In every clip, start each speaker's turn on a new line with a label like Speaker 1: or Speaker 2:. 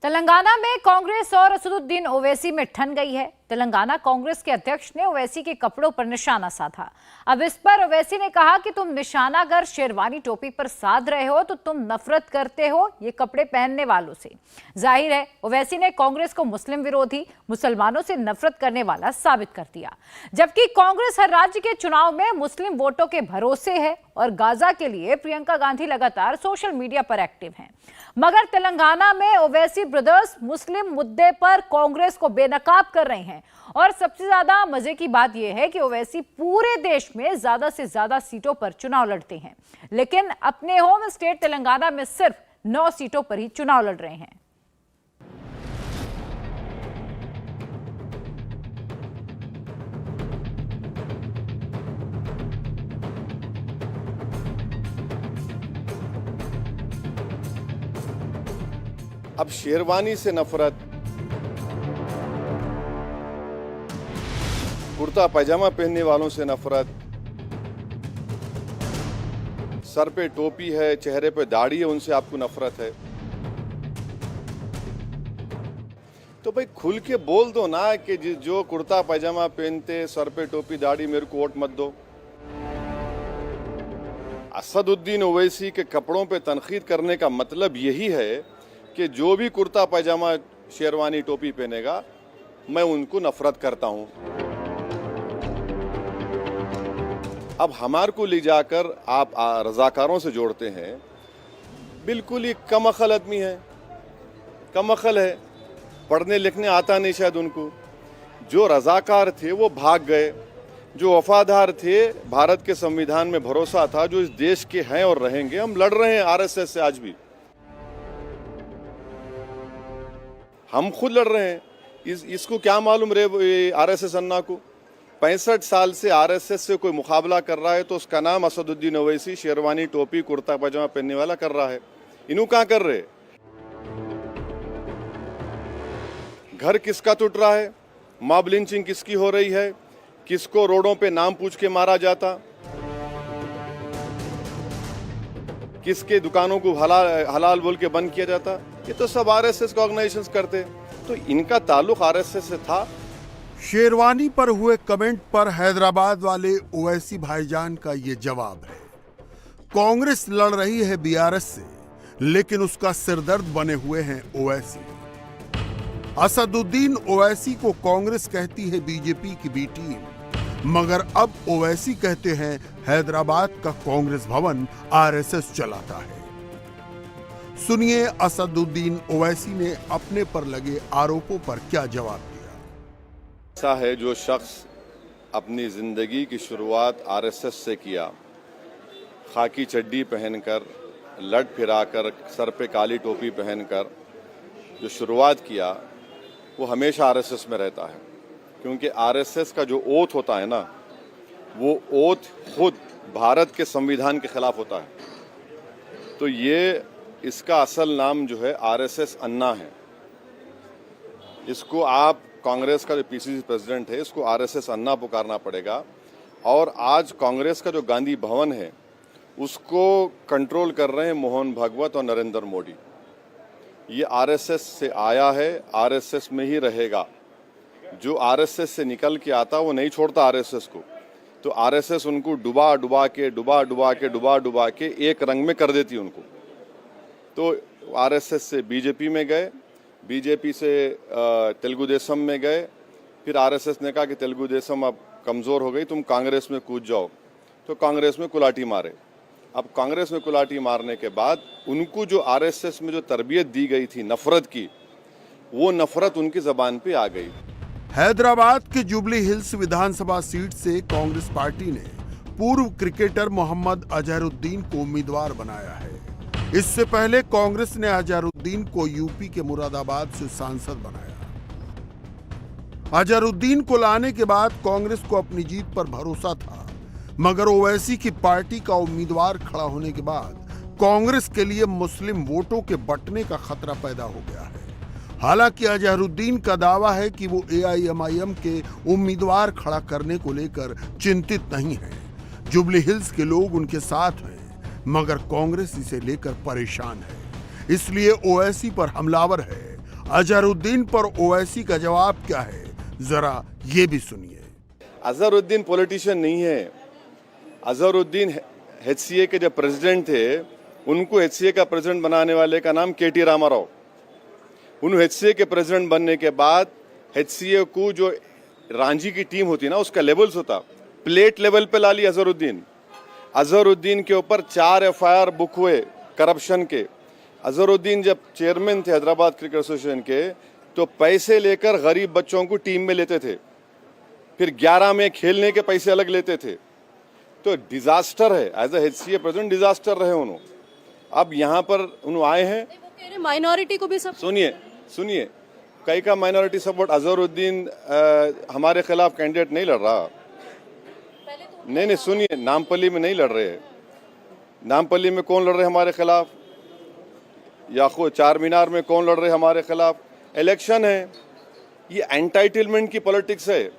Speaker 1: तेलंगाना में कांग्रेस और असदुद्दीन ओवैसी में ठन गई है। तेलंगाना कांग्रेस के अध्यक्ष ने ओवैसी के कपड़ों पर निशाना साधा। अब इस पर ओवैसी ने कहा कि तुम निशाना अगर शेरवानी टोपी पर साध रहे हो तो तुम नफरत करते हो ये कपड़े पहनने वालों से। जाहिर है ओवैसी ने कांग्रेस को मुस्लिम विरोधी, मुसलमानों से नफरत करने वाला साबित कर दिया। जबकि कांग्रेस हर राज्य के चुनाव में मुस्लिम वोटों के भरोसे है और गाजा के लिए प्रियंका गांधी लगातार सोशल मीडिया पर एक्टिव हैं। मगर तेलंगाना में ओवैसी ब्रदर्स मुस्लिम मुद्दे पर कांग्रेस को बेनकाब कर रहे हैं। और सबसे ज्यादा मजे की बात यह है कि ओवैसी पूरे देश में ज्यादा से ज्यादा सीटों पर चुनाव लड़ते हैं, लेकिन अपने होम स्टेट तेलंगाना में सिर्फ 9 सीटों पर ही चुनाव लड़ रहे हैं।
Speaker 2: अब शेरवानी से नफरत, कुर्ता पैजामा पहनने वालों से नफरत, सर पे टोपी है, चेहरे पे दाढ़ी है, उनसे आपको नफरत है। तो भाई खुल के बोल दो ना कि जो कुर्ता पैजामा पहनते, सर पे टोपी दाढ़ी, मेरे को वोट मत दो। असदुद्दीन ओवैसी के कपड़ों पे तनकीद करने का मतलब यही है कि जो भी कुर्ता पैजामा शेरवानी टोपी पहनेगा मैं उनको नफरत करता हूं। अब हमारे को ले जाकर आप रजाकारों से जोड़ते हैं। बिल्कुल ही कम अकल आदमी है, कम अकल है, पढ़ने लिखने आता नहीं शायद उनको। जो रजाकार थे वो भाग गए, जो वफादार थे, भारत के संविधान में भरोसा था, जो इस देश के हैं और रहेंगे। हम लड़ रहे हैं आरएसएस से, आज भी हम खुद लड़ रहे हैं। इसको क्या मालूम रहे आरएसएस अन्ना को 65 साल से आरएसएस से कोई मुकाबला कर रहा है तो उसका नाम असदुद्दीन ओवैसी शेरवानी टोपी कुर्ता पैजामा पहनने वाला कर रहा है। इन्हों क्या कर रहे? घर किसका टूट रहा है, मॉब लिंचिंग किसकी हो रही है, किसको रोडों पे नाम पूछ के मारा जाता, किसके दुकानों को हलाल बोल के बंद किया जाता, ये तो सब आरएसएस के ऑर्गेनाइजेशंस करते। तो इनका ताल्लुक आरएसएस से था।
Speaker 3: शेरवानी पर हुए कमेंट पर हैदराबाद वाले ओवैसी भाईजान का ये जवाब है। कांग्रेस लड़ रही है बीआरएस से, लेकिन उसका सिरदर्द बने हुए हैं ओवैसी। असदुद्दीन ओवैसी को कांग्रेस कहती है बीजेपी की बी टीम, मगर अब ओवैसी कहते हैं हैदराबाद का कांग्रेस भवन आरएसएस चलाता है। सुनिए असदुद्दीन ओवैसी ने अपने पर लगे आरोपों पर क्या जवाब दिया।
Speaker 2: ऐसा है जो शख्स अपनी जिंदगी की शुरुआत आरएसएस से किया, खाकी चड्डी पहनकर, लट फिराकर, सर पे काली टोपी पहनकर जो शुरुआत किया वो हमेशा आरएसएस में रहता है। क्योंकि आरएसएस का जो ओथ होता है ना, वो ओथ खुद भारत के संविधान के खिलाफ होता है। तो ये इसका असल नाम जो है आरएसएस अन्ना है। इसको आप कांग्रेस का जो पीसीसी प्रेसिडेंट है, इसको आरएसएस अन्ना पुकारना पड़ेगा। और आज कांग्रेस का जो गांधी भवन है उसको कंट्रोल कर रहे हैं मोहन भागवत और नरेंद्र मोदी। ये आरएसएस से आया है, आरएसएस में ही रहेगा। जो आरएसएस से निकल के आता वो नहीं छोड़ता आरएसएस को। तो आरएसएस उनको डुबा डुबा के एक रंग में कर देती उनको। तो आरएसएस से बीजेपी में गए, बीजेपी से तेलुगु देशम में गए, फिर आरएसएस ने कहा कि तेलुगु देशम अब कमज़ोर हो गई, तुम कांग्रेस में कूद जाओ। तो कांग्रेस में कुलाटी मारे। अब कांग्रेस में कुलाटी मारने के बाद उनको जो आरएसएस में जो तरबियत दी गई थी नफरत की, वो नफरत उनकी ज़बान पे आ गई।
Speaker 3: हैदराबाद के जुबली हिल्स विधानसभा सीट से कांग्रेस पार्टी ने पूर्व क्रिकेटर मोहम्मद अजहरुद्दीन को उम्मीदवार बनाया है। इससे पहले कांग्रेस ने अजहरुद्दीन को यूपी के मुरादाबाद से सांसद बनाया। अजहरुद्दीन को लाने के बाद कांग्रेस को अपनी जीत पर भरोसा था, मगर ओवैसी की पार्टी का उम्मीदवार खड़ा होने के बाद कांग्रेस के लिए मुस्लिम वोटों के बंटने का खतरा पैदा हो गया है। हालांकि अजहरुद्दीन का दावा है कि वो एआईएमआईएम के उम्मीदवार खड़ा करने को लेकर चिंतित नहीं है। जुबली हिल्स के लोग उनके साथ हैं, मगर कांग्रेस इसे लेकर परेशान है, इसलिए ओवैसी पर हमलावर है। अजहरुद्दीन पर ओवैसी का जवाब क्या है, जरा ये भी सुनिए।
Speaker 2: अजहरुद्दीन पॉलिटिशियन नहीं है। अजहरुद्दीन एचसीए के जो प्रेसिडेंट थे, उनको एचसीए का प्रेसिडेंट बनाने वाले का नाम केटी रामाराव। उन एचसीए के प्रेसिडेंट बनने के बाद एचसीए को जो रांची की टीम होती ना, उसका लेवल्स होता, प्लेट लेवल पे ला ली अजहरुद्दीन। अजहरुद्दीन के ऊपर 4 एफआईआर बुक हुए करप्शन के। अजहरुद्दीन जब चेयरमैन थे हैदराबाद क्रिकेट एसोसिएशन के, तो पैसे लेकर गरीब बच्चों को टीम में लेते थे, फिर 11 में खेलने के पैसे अलग लेते थे। तो डिजास्टर है, as a HCA president disaster रहे उन्होंने। अब यहाँ पर उन्होंने आए हैं,
Speaker 4: माइनॉरिटी को भी सब
Speaker 2: सुनिए कई का माइनॉरिटी सपोर्ट। अजहरुद्दीन हमारे खिलाफ कैंडिडेट नहीं लड़ रहा। नहीं, सुनिए, नामपल्ली में नहीं लड़ रहे। नामपल्ली में कौन लड़ रहे हमारे खिलाफ, या खो चार मीनार में कौन लड़ रहे हमारे खिलाफ? इलेक्शन है, ये एंटाइटलमेंट की पॉलिटिक्स है।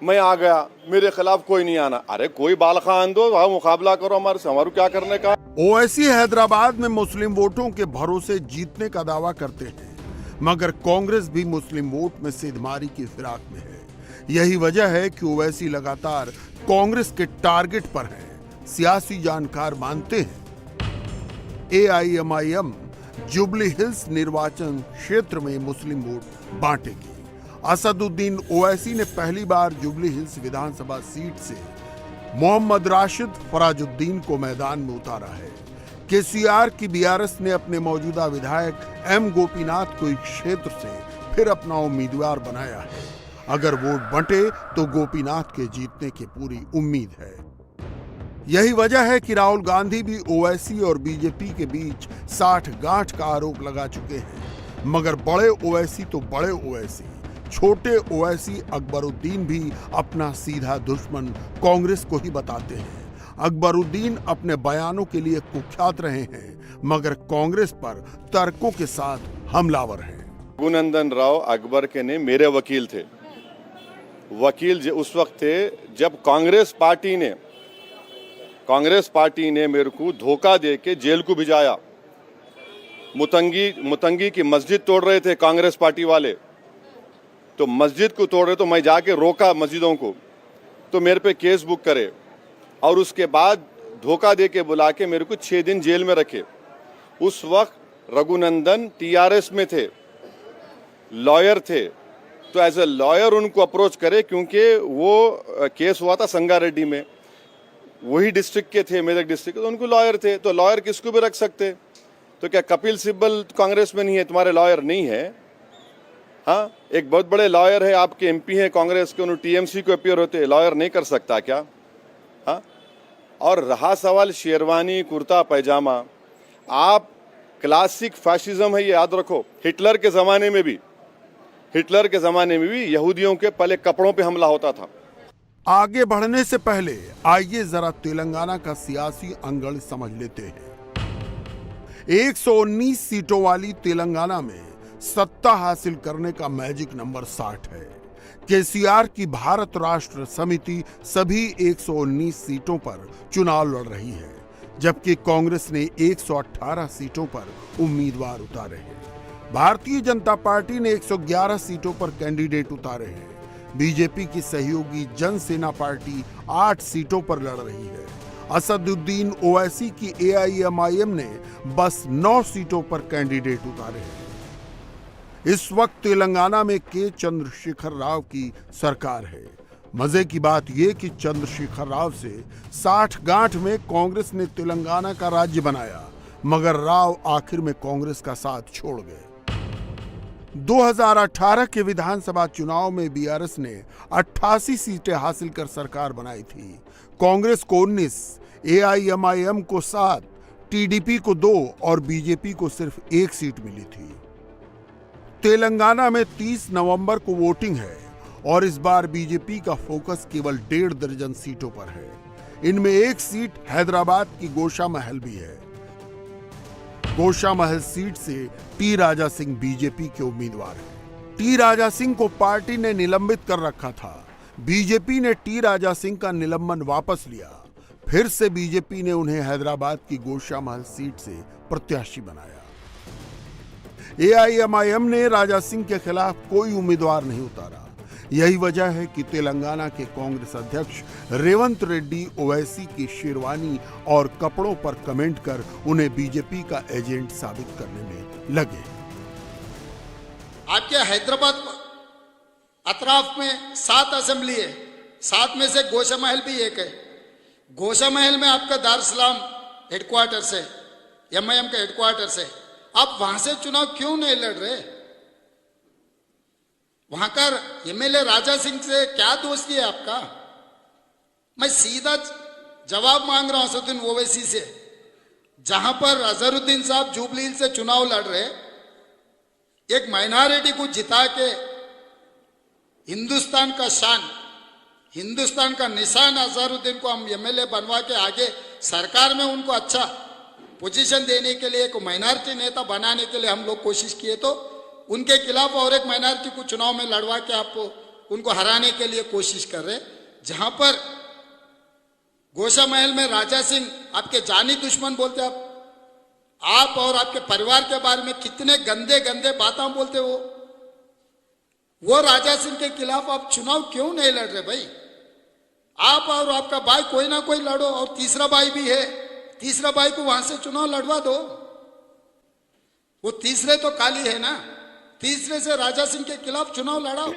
Speaker 2: मैं आ गया, मेरे खिलाफ कोई नहीं आना। अरे कोई बाल खान दो, वहां मुकाबला करो हमारे से, हमारे क्या करने का।
Speaker 3: ओवैसी हैदराबाद में मुस्लिम वोटों के भरोसे जीतने का दावा करते हैं, मगर कांग्रेस भी मुस्लिम वोट में सेंधमारी की फिराक में है। यही वजह है कि ओवैसी लगातार कांग्रेस के टारगेट पर हैं। सियासी जानकार मानते हैं एआईएमआईएम जुबली हिल्स निर्वाचन क्षेत्र में मुस्लिम वोट बांटेगी। असदुद्दीन ओवैसी ने पहली बार जुबली हिल्स विधानसभा सीट से मोहम्मद राशिद फराजुद्दीन को मैदान में उतारा है। केसीआर की बीआरएस ने अपने मौजूदा विधायक एम गोपीनाथ को इस क्षेत्र से फिर अपना उम्मीदवार बनाया है। अगर वोट बंटे तो गोपीनाथ के जीतने की पूरी उम्मीद है। यही वजह है कि राहुल गांधी भी ओवैसी और बीजेपी के बीच साठ-गांठ का आरोप लगा चुके हैं। मगर बड़े ओवैसी तो बड़े ओवैसी, छोटे ओवैसी अकबरुद्दीन भी अपना सीधा दुश्मन कांग्रेस को ही बताते हैं। अकबरुद्दीन अपने बयानों के लिए कुख्यात रहे हैं, मगर कांग्रेस पर तर्कों के साथ हमलावर हैं।
Speaker 2: रघुनंदन राव अकबर के ने मेरे वकील थे। वकील उस वक्त थे जब कांग्रेस पार्टी ने मेरे को धोखा दे के जेल को भिजाया। मुतंगी की मस्जिद तोड़ रहे थे कांग्रेस पार्टी वाले, तो मस्जिद को तोड़ रहे, तो मैं जाके रोका मस्जिदों को, तो मेरे पे केस बुक करे और उसके बाद धोखा दे के बुला के मेरे को 6 दिन जेल में रखे। उस वक्त रघुनंदन टीआरएस में थे, लॉयर थे, तो एज ए लॉयर उनको अप्रोच करे, क्योंकि वो केस हुआ था संगारेड्डी में, वही डिस्ट्रिक्ट के थे, मेदक डिस्ट्रिक्ट के, तो उनको लॉयर थे। तो लॉयर किसको भी रख सकते, तो क्या कपिल सिब्बल कांग्रेस में नहीं है, तुम्हारे लॉयर नहीं है? हाँ, एक बहुत बड़े लॉयर है, आपके एमपी हैं कांग्रेस के, उन्होंने टीएमसी को अपियर होते, लॉयर नहीं कर सकता क्या? हाँ। और रहा सवाल शेरवानी कुर्ता पैजामा, आप क्लासिक फैशिज्म है, ये याद रखो। हिटलर के जमाने में भी यहूदियों के पहले कपड़ों पे हमला होता था।
Speaker 3: आगे बढ़ने से पहले आइए जरा तेलंगाना का सियासी अंगड़ समझ लेते हैं। 119 सीटों वाली तेलंगाना में सत्ता हासिल करने का मैजिक नंबर 60 है। केसीआर की भारत राष्ट्र समिति सभी 119 सीटों पर चुनाव लड़ रही है, जबकि कांग्रेस ने 118 सीटों पर उम्मीदवार उतारे हैं। भारतीय जनता पार्टी ने 111 सीटों पर कैंडिडेट उतारे हैं। बीजेपी की सहयोगी जन सेना पार्टी 8 सीटों पर लड़ रही है। असदुद्दीन ओवैसी की एआईएमआईएम ने बस 9 सीटों पर कैंडिडेट उतारे हैं। इस वक्त तेलंगाना में के चंद्रशेखर राव की सरकार है। मजे की बात यह कि चंद्रशेखर राव से साठ-गांठ में कांग्रेस ने तेलंगाना का राज्य बनाया, मगर राव आखिर में कांग्रेस का साथ छोड़ गए। 2018 के विधानसभा चुनाव में बीआरएस ने 88 सीटें हासिल कर सरकार बनाई थी। कांग्रेस को 19, एआईएमआईएम को 7, टीडीपी को 2 और बीजेपी को सिर्फ 1 सीट मिली थी। तेलंगाना में 30 नवंबर को वोटिंग है और इस बार बीजेपी का फोकस केवल 1.5 दर्जन सीटों पर है। इनमें 1 सीट हैदराबाद की गोशा महल भी है। गोशा महल सीट से टी राजा सिंह बीजेपी के उम्मीदवार हैं। टी राजा सिंह को पार्टी ने निलंबित कर रखा था। बीजेपी ने टी राजा सिंह का निलंबन वापस लिया। फिर से बीजेपी ने उन्हें हैदराबाद की गोशा महल सीट से प्रत्याशी बनाया। एआईएमआईएम ने राजा सिंह के खिलाफ कोई उम्मीदवार नहीं उतारा। यही वजह है कि तेलंगाना के कांग्रेस अध्यक्ष रेवंत रेड्डी ओवैसी की शेरवानी और कपड़ों पर कमेंट कर उन्हें बीजेपी का एजेंट साबित करने में लगे।
Speaker 4: आपके हैदराबाद अतराफ में 7 असेंबली है, 7 में से गोशा महल भी एक है। गोशा महल में आपका दारुसलाम हेडक्वार्टर से, एमआईएम का हेडक्वार्टर से, आप वहां से चुनाव क्यों नहीं लड़ रहे? वहां का एमएलए राजा सिंह से क्या दोस्ती है आपका? मैं सीधा जवाब मांग रहा हूं असदुद्दीन ओवैसी से। जहां पर अजहरुद्दीन साहब जुबली हिल से चुनाव लड़ रहे, एक माइनॉरिटी को जिता के हिंदुस्तान का शान, हिंदुस्तान का निशान अजहरुद्दीन को हम एमएलए बनवा के आगे सरकार में उनको अच्छा पोजीशन देने के लिए, एक माइनॉरिटी नेता बनाने के लिए हम लोग कोशिश किए, तो उनके खिलाफ और एक माइनॉरिटी को चुनाव में लड़वा के आप उनको हराने के लिए कोशिश कर रहे। जहां पर गोशा महल में राजा सिंह आपके जानी दुश्मन बोलते, आप और आपके परिवार के बारे में कितने गंदे गंदे बातें बोलते हो। वो राजा सिंह के खिलाफ आप चुनाव क्यों नहीं लड़ रहे भाई? आप और आपका भाई कोई ना कोई लड़ो, और तीसरा भाई भी है, तीसरा भाई को वहां से चुनाव लड़वा दो। वो तीसरे तो काली है ना, तीसरे से राजा सिंह के खिलाफ चुनाव लड़ाओ।